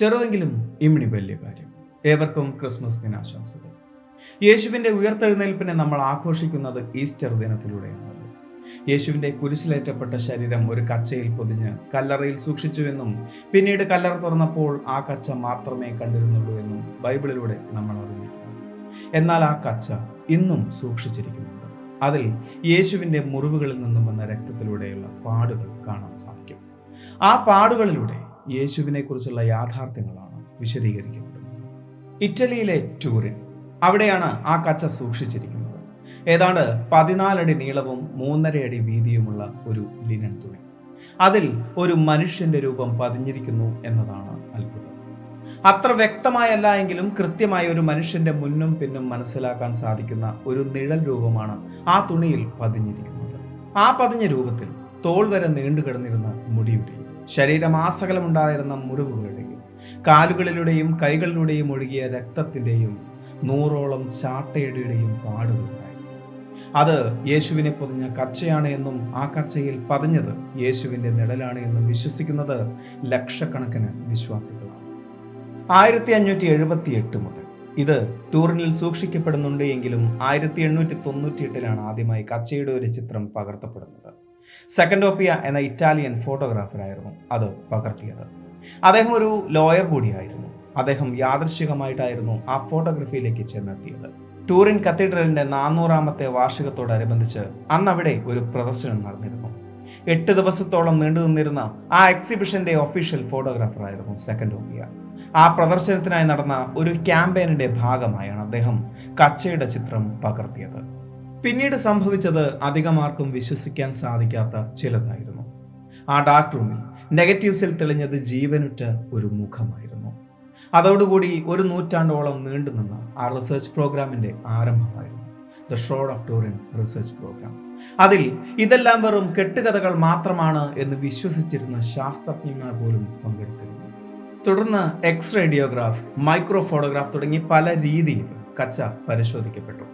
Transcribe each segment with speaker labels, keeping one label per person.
Speaker 1: ചെറുതെങ്കിലും ഇമ്മിണി വലിയ കാര്യം. ഏവർക്കും ക്രിസ്മസ് ദിനാശംസകൾ. യേശുവിൻ്റെ ഉയർത്തെഴുന്നേൽപ്പിനെ നമ്മൾ ആഘോഷിക്കുന്നത് ഈസ്റ്റർ ദിനത്തിലൂടെയാണല്ലോ. യേശുവിൻ്റെ കുരിശിലേറ്റപ്പെട്ട ശരീരം ഒരു കച്ചയിൽ പൊതിഞ്ഞ് കല്ലറയിൽ സൂക്ഷിച്ചുവെന്നും പിന്നീട് കല്ലറ തുറന്നപ്പോൾ ആ കച്ച മാത്രമേ കണ്ടിരുന്നുള്ളൂ എന്നും ബൈബിളിലൂടെ നമ്മൾ അറിഞ്ഞിട്ടുണ്ട്. എന്നാൽ ആ കച്ച ഇന്നും സൂക്ഷിച്ചിരിക്കുന്നുണ്ട്. അതിൽ യേശുവിൻ്റെ മുറിവുകളിൽ നിന്നും വന്ന രക്തത്തിലൂടെയുള്ള പാടുകൾ കാണാൻ സാധിക്കും. ആ പാടുകളിലൂടെ യേശുവിനെ കുറിച്ചുള്ള യാഥാർത്ഥ്യങ്ങളാണ് വിശദീകരിക്കപ്പെടുന്നത്. ഇറ്റലിയിലെ ടൂറിൻ, അവിടെയാണ് ആ കച്ച സൂക്ഷിച്ചിരിക്കുന്നത്. ഏതാണ്ട് 14 അടി നീളവും 3.5 അടി വീതിയുമുള്ള ഒരു ലിനൻ തുണി. അതിൽ ഒരു മനുഷ്യന്റെ രൂപം പതിഞ്ഞിരിക്കുന്നു എന്നതാണ് അത്ഭുതം. അത്ര വ്യക്തമായല്ല എങ്കിലും കൃത്യമായ ഒരു മനുഷ്യന്റെ മുന്നും പിന്നും മനസ്സിലാക്കാൻ സാധിക്കുന്ന ഒരു നിഴൽ രൂപമാണ് ആ തുണിയിൽ പതിഞ്ഞിരിക്കുന്നത്. ആ പതിഞ്ഞ രൂപത്തിൽ തോൾ വരെ നീണ്ടുകിടന്നിരുന്ന മുടിയുടെയും ശരീരമാസകലമുണ്ടായിരുന്ന മുറിവുകളുടെയും കാലുകളിലൂടെയും കൈകളിലൂടെയും ഒഴുകിയ രക്തത്തിൻ്റെയും 100ഓളം ചാട്ടയടിയുടെയും പാടുകളുണ്ടായിരുന്നു. അത് യേശുവിനെ പൊതിഞ്ഞ കച്ചയാണ് എന്നും ആ കച്ചയിൽ പതിഞ്ഞത് യേശുവിൻ്റെ നിഴലാണ് എന്നും വിശ്വസിക്കുന്നത് ലക്ഷക്കണക്കിന് വിശ്വാസികളാണ്. 1578 മുതൽ ഇത് ടൂറിനിൽ സൂക്ഷിക്കപ്പെടുന്നുണ്ട് എങ്കിലും 1898 ആദ്യമായി കച്ചയുടെ ഒരു ചിത്രം പകർത്തപ്പെടുന്നത്. സെക്കൻഡോപ്പിയ എന്ന ഇറ്റാലിയൻ ഫോട്ടോഗ്രാഫറായിരുന്നു അത് പകർത്തിയത്. അദ്ദേഹം ഒരു ലോയർ കൂടിയായിരുന്നു. അദ്ദേഹം യാദൃശ്ചികമായിട്ടായിരുന്നു ആ ഫോട്ടോഗ്രാഫിയിലേക്ക് ചെന്നെത്തിയത്. ടൂറിൻ കത്തീഡ്രലിന്റെ 400ാമത്തെ വാർഷികത്തോടനുബന്ധിച്ച് അന്ന് അവിടെ ഒരു പ്രദർശനം നടന്നിരുന്നു. 8 ദിവസത്തോളം നീണ്ടു നിന്നിരുന്ന ആ എക്സിബിഷന്റെ ഒഫീഷ്യൽ ഫോട്ടോഗ്രാഫറായിരുന്നു സെക്കൻഡോപ്പിയ. ആ പ്രദർശനത്തിനായി നടന്ന ഒരു ക്യാമ്പയിനിന്റെ ഭാഗമായാണ് അദ്ദേഹം കച്ചയുടെ ചിത്രം പകർത്തിയത്. പിന്നീട് സംഭവിച്ചത് അധികമാർക്കും വിശ്വസിക്കാൻ സാധിക്കാത്ത ചിലതായിരുന്നു. ആ ഡാർക്ക് റൂമിൽ നെഗറ്റീവ്സിൽ തെളിഞ്ഞത് ജീവനുറ്റ ഒരു മുഖമായിരുന്നു. അതോടുകൂടി ഒരു നൂറ്റാണ്ടോളം നീണ്ടുനിന്ന ആ റിസർച്ച് പ്രോഗ്രാമിന്റെ ആരംഭമായിരുന്നു the shroud of Turin research programme. അതിൽ ഇതെല്ലാം വെറും കെട്ടുകഥകൾ മാത്രമാണ് എന്ന് വിശ്വസിച്ചിരുന്ന ശാസ്ത്രജ്ഞന്മാർ പോലും പങ്കെടുത്തിരുന്നു. തുടർന്ന് എക്സ് റേഡിയോഗ്രാഫ്, മൈക്രോ ഫോട്ടോഗ്രാഫ് തുടങ്ങി പല രീതിയിൽ കച്ച പരിശോധിക്കപ്പെട്ടു.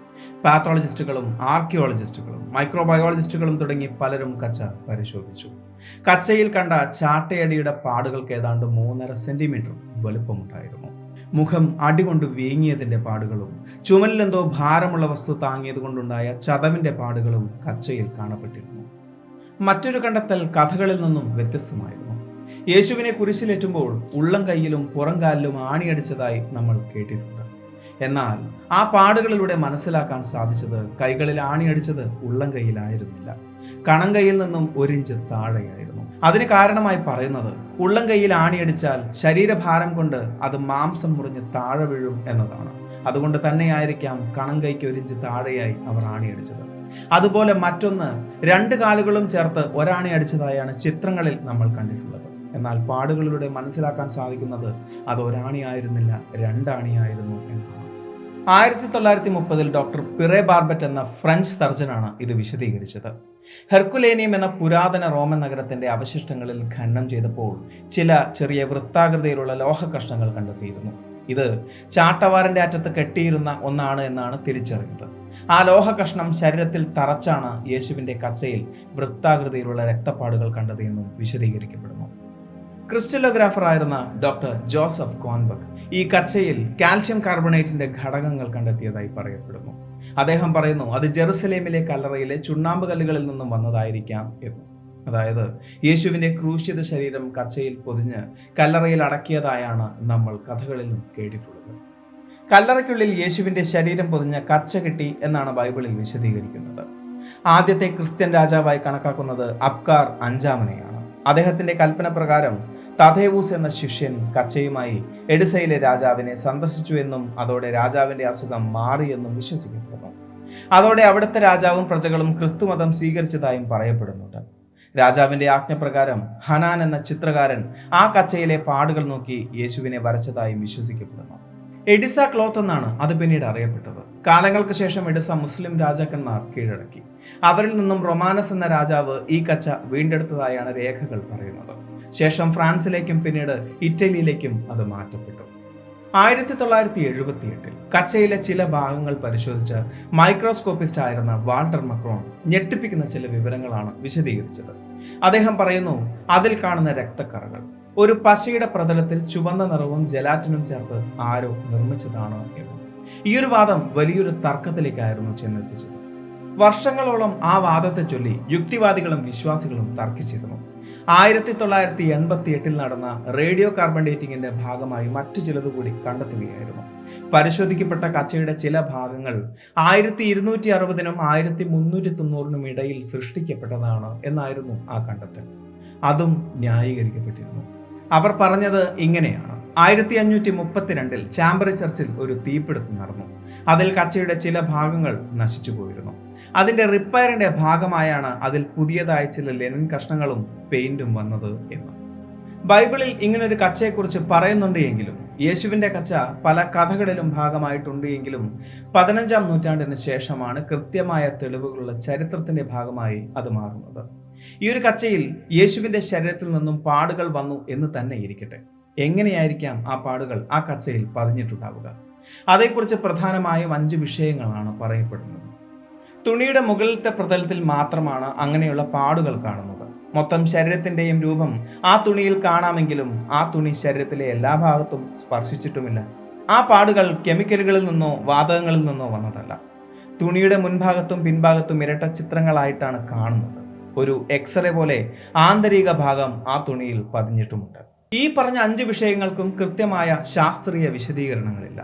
Speaker 1: പാത്തോളജിസ്റ്റുകളും ആർക്കിയോളജിസ്റ്റുകളും മൈക്രോബയോളജിസ്റ്റുകളും തുടങ്ങി പലരും കച്ച പരിശോധിച്ചു. കച്ചയിൽ കണ്ട ചാട്ടയടിയുടെ പാടുകൾക്ക് ഏതാണ്ട് 3.5 സെന്റിമീറ്റർ വലുപ്പമുണ്ടായിരുന്നു. മുഖം അടികൊണ്ട് വീങ്ങിയതിന്റെ പാടുകളും ചുമലിലെന്തോ ഭാരമുള്ള വസ്തു താങ്ങിയത് കൊണ്ടുണ്ടായ ചതവിന്റെ പാടുകളും കച്ചയിൽ കാണപ്പെട്ടിരുന്നു. മറ്റൊരു കണ്ടെത്തൽ കഥകളിൽ നിന്നും വ്യത്യസ്തമായിരുന്നു. യേശുവിനെ കുരിശിലേറ്റുമ്പോൾ ഉള്ളം കൈയിലും പുറം കാലിലും ആണിയടിച്ചതായി നമ്മൾ കേട്ടിട്ടുണ്ട്. എന്നാൽ ആ പാടുകളിലൂടെ മനസ്സിലാക്കാൻ സാധിച്ചത് കൈകളിൽ ആണിയടിച്ചത് ഉള്ളം കൈയിലായിരുന്നില്ല, കണം കൈയിൽ നിന്നും 1 ഇഞ്ച് താഴെയായിരുന്നു. അതിന് കാരണമായി പറയുന്നത് ഉള്ളം കൈയിൽ ആണിയടിച്ചാൽ ശരീരഭാരം കൊണ്ട് അത് മാംസം മുറിഞ്ഞ് താഴെ വീഴും എന്നതാണ്. അതുകൊണ്ട് തന്നെയായിരിക്കാം കണം കൈക്ക് 1 ഇഞ്ച് താഴെയായി അവർ ആണിയടിച്ചത്. അതുപോലെ മറ്റൊന്ന് 2 കാലുകളും ചേർത്ത് ഒരാണി അടിച്ചതായാണ് ചിത്രങ്ങളിൽ നമ്മൾ കണ്ടിട്ടുള്ളത്. എന്നാൽ പാടുകളിലൂടെ മനസ്സിലാക്കാൻ സാധിക്കുന്നത് അത് ഒരാണിയായിരുന്നില്ല, 2 ആണിയായിരുന്നു എന്നാണ്. 1930 ഡോക്ടർ പിറേ ബാർബറ്റ് എന്ന ഫ്രഞ്ച് സർജനാണ് ഇത് വിശദീകരിച്ചത്. ഹെർക്കുലേനിയം എന്ന പുരാതന റോമൻ നഗരത്തിന്റെ അവശിഷ്ടങ്ങളിൽ ഖനനം ചെയ്തപ്പോൾ ചില ചെറിയ വൃത്താകൃതിയിലുള്ള ലോഹ കഷ്ണങ്ങൾ കണ്ടെത്തിയിരുന്നു. ഇത് ചാട്ടവാറിന്റെ അറ്റത്ത് കെട്ടിയിരുന്ന ഒന്നാണ് എന്നാണ് തിരിച്ചറിഞ്ഞത്. ആ ലോഹ കഷ്ണം ശരീരത്തിൽ തറച്ചാണ് യേശുവിന്റെ കച്ചയിൽ വൃത്താകൃതിയിലുള്ള രക്തപ്പാടുകൾ കണ്ടത് എന്നും വിശദീകരിക്കപ്പെടുന്നു. ക്രിസ്റ്റലോഗ്രാഫറായിരുന്ന ഡോക്ടർ ജോസഫ് കോൺബക്ക് ഈ കച്ചയിൽ കാൽഷ്യം കാർബണേറ്റിന്റെ ഘടകങ്ങൾ കണ്ടെത്തിയതായി പറയപ്പെടുന്നു. അദ്ദേഹം പറയുന്നു അത് ജെറുസലേമിലെ കല്ലറയിലെ ചുണ്ണാമ്പ് കല്ലുകളിൽ നിന്നും വന്നതായിരിക്കാം എന്ന്. അതായത് യേശുവിന്റെ ക്രൂശിത ശരീരം കച്ചയിൽ പൊതിഞ്ഞ് കല്ലറയിൽ അടക്കിയതായാണ് നമ്മൾ കഥകളിലും കേട്ടിട്ടുള്ളത്. കല്ലറയ്ക്കുള്ളിൽ യേശുവിന്റെ ശരീരം പൊതിഞ്ഞ കച്ച കിട്ടി എന്നാണ് ബൈബിളിൽ വിശദീകരിക്കുന്നത്. ആദ്യത്തെ ക്രിസ്ത്യൻ രാജാവായി കണക്കാക്കുന്നത് അബ്കാർ 5-ാമനെയാണ്. അദ്ദേഹത്തിന്റെ കൽപ്പന പ്രകാരം തദേവൂസ് എന്ന ശിഷ്യൻ കച്ചയുമായി എഡിസയിലെ രാജാവിനെ സന്ദർശിച്ചു എന്നും അതോടെ രാജാവിന്റെ അസുഖം മാറിയെന്നും വിശ്വസിക്കപ്പെടുന്നു. അതോടെ അവിടുത്തെ രാജാവും പ്രജകളും ക്രിസ്തുമതം സ്വീകരിച്ചതായും പറയപ്പെടുന്നുണ്ട്. രാജാവിന്റെ ആജ്ഞപ്രകാരം ഹനാൻ എന്ന ചിത്രകാരൻ ആ കച്ചയിലെ പാടുകൾ നോക്കി യേശുവിനെ വരച്ചതായും വിശ്വസിക്കപ്പെടുന്നു. എഡിസ ക്ലോത്ത് എന്നാണ് അത് പിന്നീട് അറിയപ്പെട്ടത്. കാലങ്ങൾക്ക് ശേഷം എഡിസ മുസ്ലിം രാജാക്കന്മാർ കീഴടക്കി. അവരിൽ നിന്നും റൊമാനസ് എന്ന രാജാവ് ഈ കച്ച വീണ്ടെടുത്തതായാണ് രേഖകൾ പറയുന്നത്. ശേഷം ഫ്രാൻസിലേക്കും പിന്നീട് ഇറ്റലിയിലേക്കും അത് മാറ്റപ്പെട്ടു. 1978 കച്ചയിലെ ചില ഭാഗങ്ങൾ പരിശോധിച്ച മൈക്രോസ്കോപ്പിസ്റ്റ് ആയിരുന്ന വാൾട്ടർ മക്രോൺ ഞെട്ടിപ്പിക്കുന്ന ചില വിവരങ്ങളാണ് വിശദീകരിച്ചത്. അദ്ദേഹം പറയുന്നു, അതിൽ കാണുന്ന രക്തക്കറകൾ ഒരു പശയുടെ പ്രതലത്തിൽ ചുവന്ന നിറവും ജലാറ്റിനും ചേർത്ത് ആരോ നിർമ്മിച്ചതാണ് എന്ന്. ഈ ഒരു വാദം വലിയൊരു തർക്കത്തിലേക്കായിരുന്നു ചെന്നെത്തിച്ചത്. വർഷങ്ങളോളം ആ വാദത്തെ ചൊല്ലി യുക്തിവാദികളും വിശ്വാസികളും തർക്കിച്ചിരുന്നു. 1988 നടന്ന റേഡിയോ കാർബൺ ഡേറ്റിംഗിന്റെ ഭാഗമായി മറ്റു ചിലത് കൂടി കണ്ടെത്തുകയായിരുന്നു. പരിശോധിക്കപ്പെട്ട കച്ചയുടെ ചില ഭാഗങ്ങൾ 1260-നും 1390-നും ഇടയിൽ സൃഷ്ടിക്കപ്പെട്ടതാണ് എന്നായിരുന്നു ആ കണ്ടെത്തൽ. അതും ന്യായീകരിക്കപ്പെട്ടിരുന്നു. അവർ പറഞ്ഞത് ഇങ്ങനെയാണ്: 1532 ചാംബർ ചർച്ചിൽ ഒരു തീപിടുത്തം നടന്നു. അതിൽ കച്ചയുടെ ചില ഭാഗങ്ങൾ നശിച്ചു പോയിരുന്നു. അതിന്റെ റിപ്പയറിന്റെ ഭാഗമായാണ് അതിൽ പുതിയതായി ചില ലെനിൻ കഷ്ണങ്ങളും പെയിന്റും വന്നത് എന്ന്. ബൈബിളിൽ ഇങ്ങനൊരു കച്ചയെക്കുറിച്ച് പറയുന്നുണ്ട് എങ്കിലും യേശുവിന്റെ കച്ച പല കഥകളിലും ഭാഗമായിട്ടുണ്ട് എങ്കിലും 15-ാം നൂറ്റാണ്ടിന് ശേഷമാണ് കൃത്യമായ തെളിവുകളുള്ള ചരിത്രത്തിന്റെ ഭാഗമായി അത് മാറുന്നത്. ഈ ഒരു കച്ചയിൽ യേശുവിന്റെ ശരീരത്തിൽ നിന്നും പാടുകൾ വന്നു എന്ന് തന്നെ ഇരിക്കട്ടെ, എങ്ങനെയായിരിക്കാം ആ പാടുകൾ ആ കച്ചയിൽ പതിഞ്ഞിട്ടുണ്ടാവുക? അതേക്കുറിച്ച് പ്രധാനമായും 5 വിഷയങ്ങളാണ് പറയപ്പെടുന്നത്. തുണിയുടെ മുകളിലത്തെ പ്രതലത്തിൽ മാത്രമാണ് അങ്ങനെയുള്ള പാടുകൾ കാണുന്നത്. മൊത്തം ശരീരത്തിന്റെയും രൂപം ആ തുണിയിൽ കാണാമെങ്കിലും ആ തുണി ശരീരത്തിലെ എല്ലാ ഭാഗത്തും സ്പർശിച്ചിട്ടുമില്ല. ആ പാടുകൾ കെമിക്കലുകളിൽ നിന്നോ വാതകങ്ങളിൽ നിന്നോ വന്നതല്ല. തുണിയുടെ മുൻഭാഗത്തും പിൻഭാഗത്തും ഇരട്ട ചിത്രങ്ങളായിട്ടാണ് കാണുന്നത്. ഒരു എക്സ്റേ പോലെ ആന്തരിക ഭാഗം ആ തുണിയിൽ പതിഞ്ഞിട്ടുമുണ്ട്. ഈ പറഞ്ഞ 5 വിഷയങ്ങൾക്കും കൃത്യമായ ശാസ്ത്രീയ വിശദീകരണങ്ങളില്ല.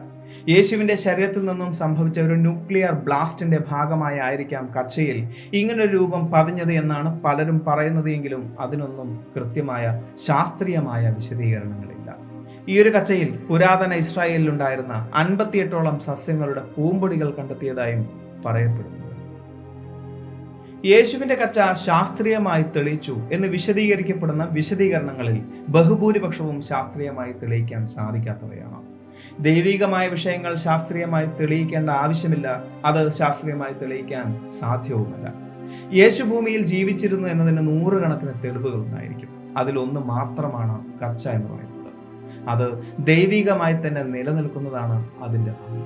Speaker 1: യേശുവിന്റെ ശരീരത്തിൽ നിന്നും സംഭവിച്ച ഒരു ന്യൂക്ലിയർ ബ്ലാസ്റ്റിന്റെ ഭാഗമായിരിക്കാം കച്ചയിൽ ഇങ്ങനൊരു രൂപം പതിഞ്ഞത് എന്നാണ് പലരും പറയുന്നത് എങ്കിലും അതിനൊന്നും കൃത്യമായ ശാസ്ത്രീയമായ വിശദീകരണങ്ങളില്ല. ഈ ഒരു കച്ചയിൽ പുരാതന ഇസ്രായേലിലുണ്ടായിരുന്ന 58ഓളം സസ്യങ്ങളുടെ പൂമ്പൊടികൾ കണ്ടെത്തിയതായും പറയപ്പെടുന്നു. യേശുവിന്റെ കച്ച ശാസ്ത്രീയമായി തെളിയിച്ചു എന്ന് വിശദീകരിക്കപ്പെടുന്ന വിശദീകരണങ്ങളിൽ ബഹുഭൂരിപക്ഷവും ശാസ്ത്രീയമായി തെളിയിക്കാൻ സാധിക്കാത്തവയാണ്. ദൈവികമായ വിഷയങ്ങൾ ശാസ്ത്രീയമായി തെളിയിക്കേണ്ട ആവശ്യമില്ല, അത് ശാസ്ത്രീയമായി തെളിയിക്കാൻ സാധ്യവുമല്ല. യേശു ഭൂമിയിൽ ജീവിച്ചിരുന്നു എന്നതിന് 100 കണക്കിന് തെളിവുകൾ ഉണ്ടായിരിക്കും. അതിലൊന്ന് മാത്രമാണ് കച്ച എന്ന് പറയുന്നത്. അത് ദൈവികമായി തന്നെ നിലനിൽക്കുന്നതാണ് അതിൻ്റെ ഭംഗി.